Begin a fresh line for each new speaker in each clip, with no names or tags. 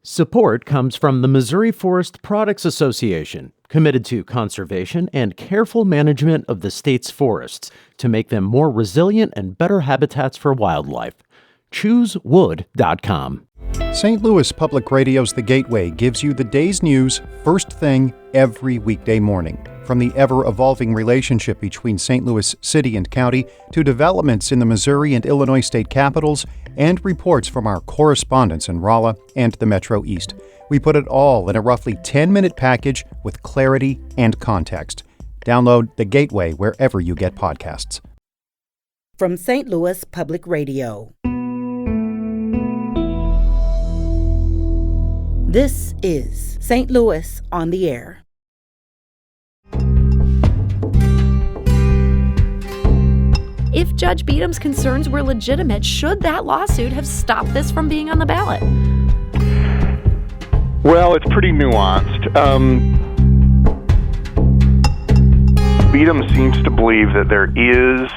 Support comes from the Missouri Forest Products Association, committed to conservation and careful management of the state's forests to make them more resilient and better habitats for wildlife. ChooseWood.com.
St. Louis Public Radio's The Gateway gives you the day's news first thing every weekday morning. From the ever-evolving relationship between St. Louis City and County to developments in the Missouri and Illinois state capitals and reports from our correspondents in Rolla and the Metro East. We put it all in a roughly 10-minute package with clarity and context. Download The Gateway wherever you get podcasts.
From St. Louis Public Radio. This is St. Louis on the Air.
If Judge Beadham's concerns were legitimate, should that lawsuit have stopped this from being on the ballot?
Well, it's pretty nuanced. Beadham seems to believe that there is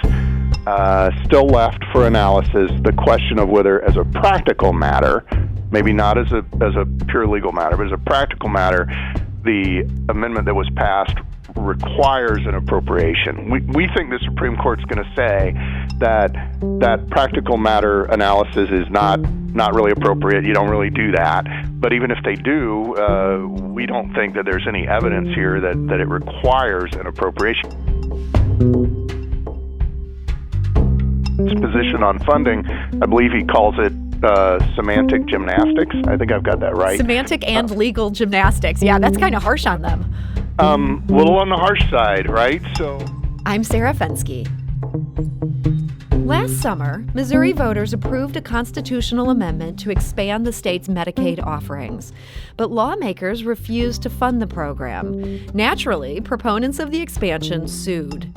still left for analysis the question of whether, as a practical matter, maybe not as a pure legal matter, but as a practical matter, the amendment that was passed requires an appropriation. We think the Supreme Court's going to say that practical matter analysis is not really appropriate. You don't really do that. But even if they do, we don't think that there's any evidence here that it requires an appropriation. His position on funding, I believe he calls it semantic gymnastics. I think I've got that right.
Semantic and legal gymnastics. Yeah, that's kind of harsh on them.
Little on the harsh side, right? So,
I'm Sarah Fensky. Last summer, Missouri voters approved a constitutional amendment to expand the state's Medicaid offerings. But lawmakers refused to fund the program. Naturally, proponents of the expansion sued.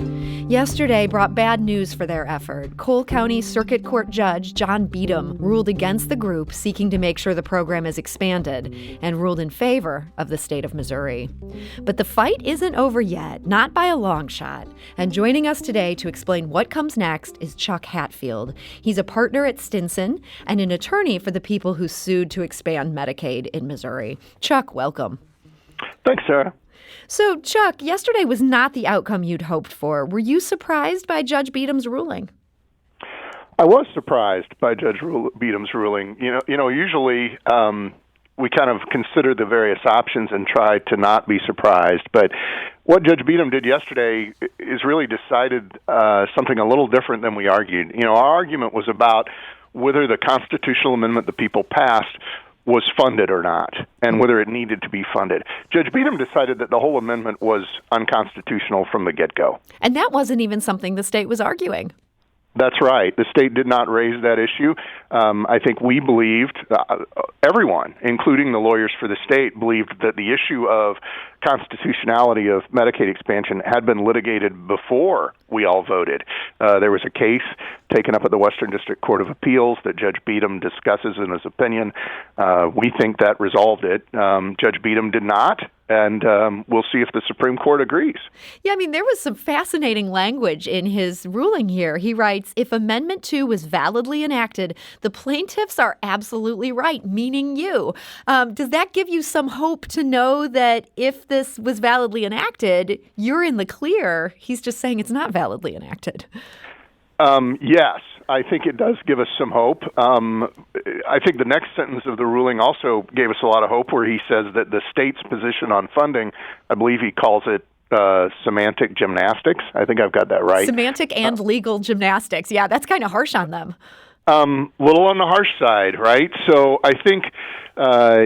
Yesterday brought bad news for their effort. Cole County Circuit Court Judge John Beadham ruled against the group seeking to make sure the program is expanded and ruled in favor of the state of Missouri. But the fight isn't over yet, not by a long shot. And joining us today to explain what comes next is Chuck Hatfield. He's a partner at Stinson and an attorney for the people who sued to expand Medicaid in Missouri. Chuck, welcome.
Thanks, Sarah.
So, Chuck, yesterday was not the outcome you'd hoped for. Were you surprised by Judge Beadham's ruling?
I was surprised by Judge Beadham's ruling. You know, usually we kind of consider the various options and try to not be surprised. But what Judge Beadham did yesterday is really decided something a little different than we argued. You know, our argument was about whether the constitutional amendment the people passed was funded or not, and whether it needed to be funded. Judge Beadham decided that the whole amendment was unconstitutional from the get-go.
And that wasn't even something the state was arguing.
That's right. The state did not raise that issue. I think we believed, everyone, including the lawyers for the state, believed that the issue of constitutionality of Medicaid expansion had been litigated before we all voted. There was a case taken up at the Western District Court of Appeals that Judge Beadham discusses in his opinion. We think that resolved it. Judge Beadham did not. And we'll see if the Supreme Court agrees.
Yeah, I mean, there was some fascinating language in his ruling here. He writes, if Amendment 2 was validly enacted, the plaintiffs are absolutely right, meaning you. Does that give you some hope to know that if this was validly enacted, you're in the clear? He's just saying it's not validly enacted.
Yes, I think it does give us some hope. I think the next sentence of the ruling also gave us a lot of hope, where he says that the state's position on funding, I believe he calls it semantic gymnastics. I think I've got that right.
Semantic and legal gymnastics. Yeah, that's kind of harsh on them.
Little on the harsh side, right? So I think,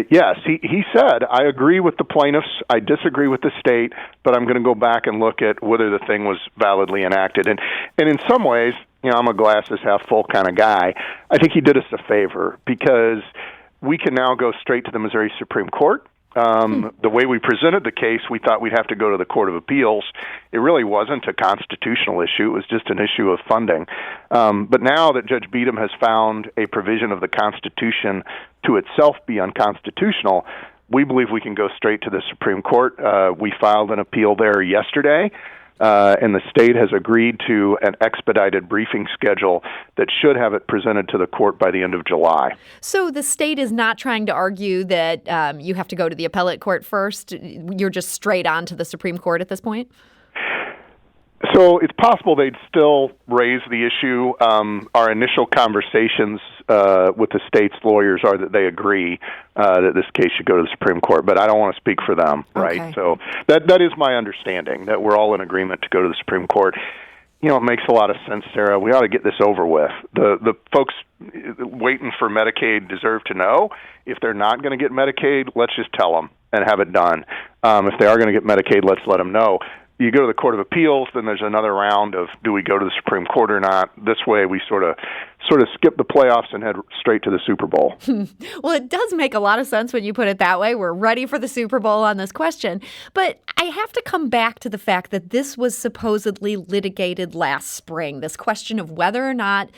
yes, he said, I agree with the plaintiffs, I disagree with the state, but I'm going to go back and look at whether the thing was validly enacted. And in some ways, you know, I'm a glasses half full kind of guy. I think he did us a favor, because we can now go straight to the Missouri Supreme Court. The way we presented the case, we thought we'd have to go to the Court of Appeals. It really wasn't a constitutional issue. It was just an issue of funding. But now that Judge Beadham has found a provision of the Constitution to itself be unconstitutional, we believe we can go straight to the Supreme Court. We filed an appeal there yesterday. and the state has agreed to an expedited briefing schedule that should have it presented to the court by the end of July.
So the state is not trying to argue that you have to go to the appellate court first. You're just straight on to the Supreme Court at this point?
So it's possible they'd still raise the issue. Our initial conversations with the state's lawyers are that they agree that this case should go to the Supreme Court, but I don't want to speak for them, right?
Okay.
So that is my understanding, that we're all in agreement to go to the Supreme Court. You know, it makes a lot of sense, Sarah. We ought to get this over with. The folks waiting for Medicaid deserve to know. If they're not going to get Medicaid, let's just tell them and have it done. If they are going to get Medicaid, let's let them know. You go to the Court of Appeals, then there's another round of do we go to the Supreme Court or not. This way we sort of skip the playoffs and head straight to the Super Bowl.
Well, it does make a lot of sense when you put it that way. We're ready for the Super Bowl on this question. But I have to come back to the fact that this was supposedly litigated last spring, this question of whether or not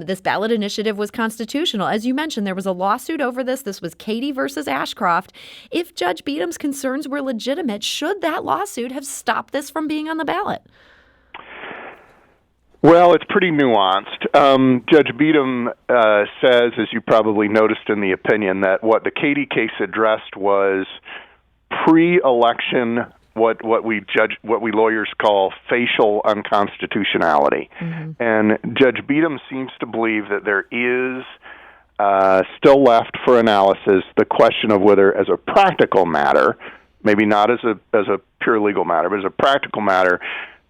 this ballot initiative was constitutional. As you mentioned, there was a lawsuit over this. This was Katie versus Ashcroft. If Judge Beadham's concerns were legitimate, should that lawsuit have stopped this from being on the ballot?
Well, it's pretty nuanced. Judge Beadham says, as you probably noticed in the opinion, that what the Katie case addressed was pre-election what we lawyers call facial unconstitutionality. Mm-hmm. And Judge Beadham seems to believe that there is still left for analysis the question of whether, as a practical matter, maybe not as a pure legal matter, but as a practical matter,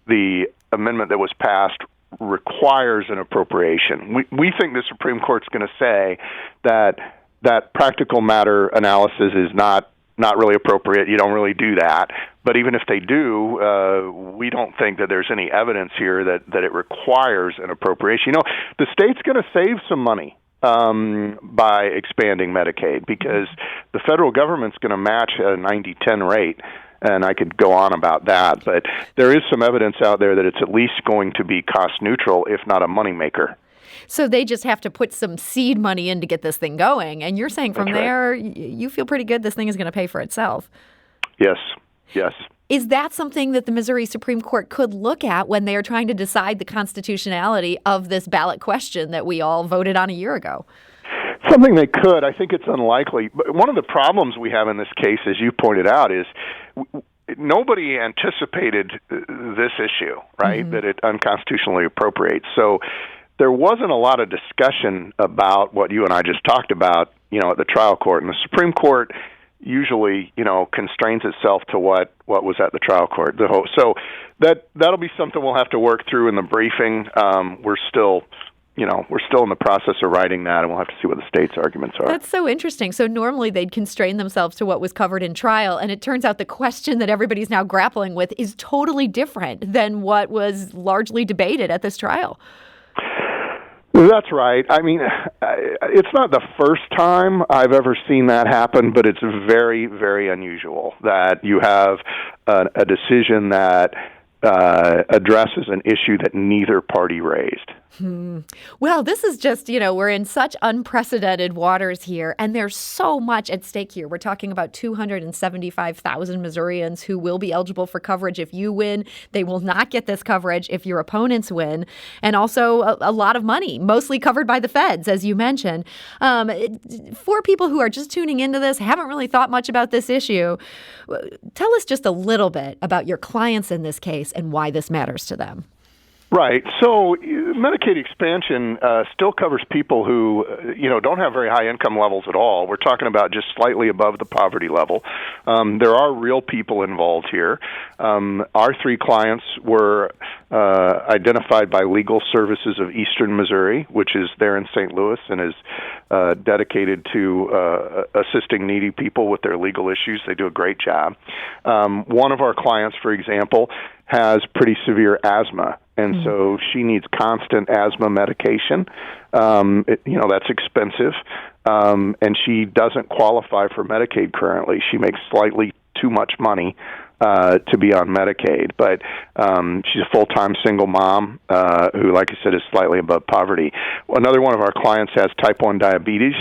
the amendment that was passed requires an appropriation. We think the Supreme Court's going to say that practical matter analysis is not really appropriate. You don't really do that. But even if they do, we don't think that there's any evidence here that it requires an appropriation. You know, the state's going to save some money by expanding Medicaid because the federal government's going to match a 90-10 rate. And I could go on about that, but there is some evidence out there that it's at least going to be cost neutral, if not a moneymaker.
So they just have to put some seed money in to get this thing going. And you're saying from there, you feel pretty good this thing is going to pay for itself.
Yes.
Is that something that the Missouri Supreme Court could look at when they are trying to decide the constitutionality of this ballot question that we all voted on a year ago?
Something they could. I think it's unlikely. But one of the problems we have in this case, as you pointed out, is nobody anticipated this issue, right, mm-hmm. that it unconstitutionally appropriates. So there wasn't a lot of discussion about what you and I just talked about, at the trial court. And the Supreme Court usually, constrains itself to what was at the trial court. So that'll be something we'll have to work through in the briefing. We're still in the process of writing that, and we'll have to see what the state's arguments are.
That's so interesting. So normally they'd constrain themselves to what was covered in trial, and it turns out the question that everybody's now grappling with is totally different than what was largely debated at this trial.
That's right. I mean, it's not the first time I've ever seen that happen, but it's very, very unusual that you have a decision that addresses an issue that neither party raised.
Well, this is just, we're in such unprecedented waters here, and there's so much at stake here. We're talking about 275,000 Missourians who will be eligible for coverage if you win. They will not get this coverage if your opponents win. And also a lot of money, mostly covered by the feds, as you mentioned. For people who are just tuning into this, haven't really thought much about this issue, tell us just a little bit about your clients in this case and why this matters to them.
Right. So Medicaid expansion still covers people who, don't have very high income levels at all. We're talking about just slightly above the poverty level. There are real people involved here. Our three clients were identified by Legal Services of Eastern Missouri, which is there in St. Louis and is dedicated to assisting needy people with their legal issues. They do a great job. One of our clients, for example, has pretty severe asthma. And so she needs constant asthma medication. That's expensive. And she doesn't qualify for Medicaid currently. She makes slightly too much money to be on Medicaid. But she's a full-time single mom who, like I said, is slightly above poverty. Another one of our clients has type 1 diabetes,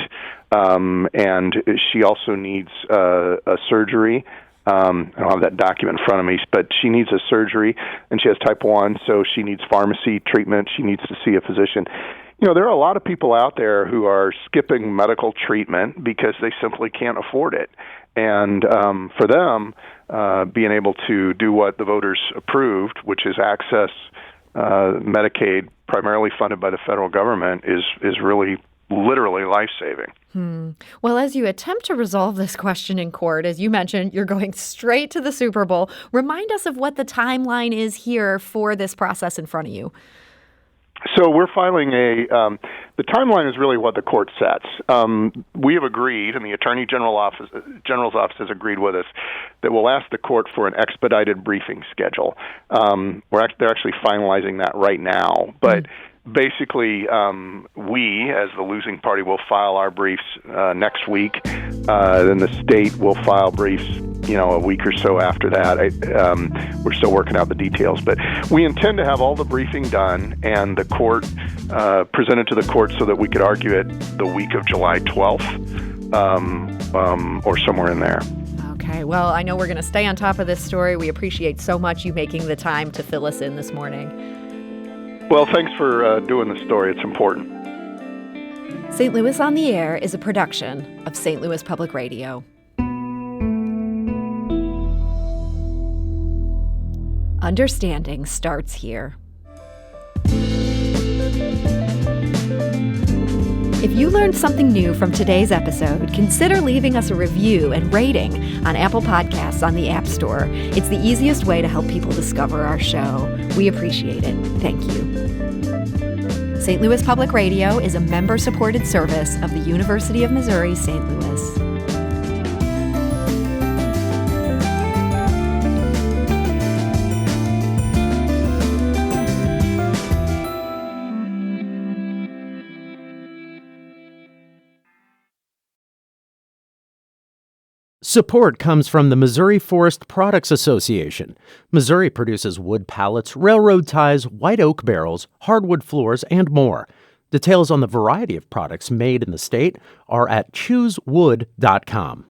and she also needs a surgery I don't have that document in front of me, but she needs a surgery, and she has type 1, so she needs pharmacy treatment. She needs to see a physician. There are a lot of people out there who are skipping medical treatment because they simply can't afford it. And for them, being able to do what the voters approved, which is access Medicaid, primarily funded by the federal government, is really literally life-saving.
Well, as you attempt to resolve this question in court, as you mentioned, you're going straight to the Super Bowl. Remind us of what the timeline is here for this process in front of you.
So we're filing the timeline is really what the court sets. We have agreed, and the Attorney General's office has agreed with us, that we'll ask the court for an expedited briefing schedule. They're actually finalizing that right now, but basically, we, as the losing party, will file our briefs next week. Then the state will file briefs, a week or so after that. We're still working out the details, but we intend to have all the briefing done and the court presented to the court so that we could argue it the week of July 12th or somewhere in there.
Okay, well, I know we're going to stay on top of this story. We appreciate so much you making the time to fill us in this morning.
Well, thanks for doing the story. It's important.
St. Louis on the Air is a production of St. Louis Public Radio. Understanding starts here. If you learned something new from today's episode, consider leaving us a review and rating on Apple Podcasts on the App Store. It's the easiest way to help people discover our show. We appreciate it. Thank you. St. Louis Public Radio is a member-supported service of the University of Missouri, St. Louis.
Support comes from the Missouri Forest Products Association. Missouri produces wood pallets, railroad ties, white oak barrels, hardwood floors, and more. Details on the variety of products made in the state are at choosewood.com.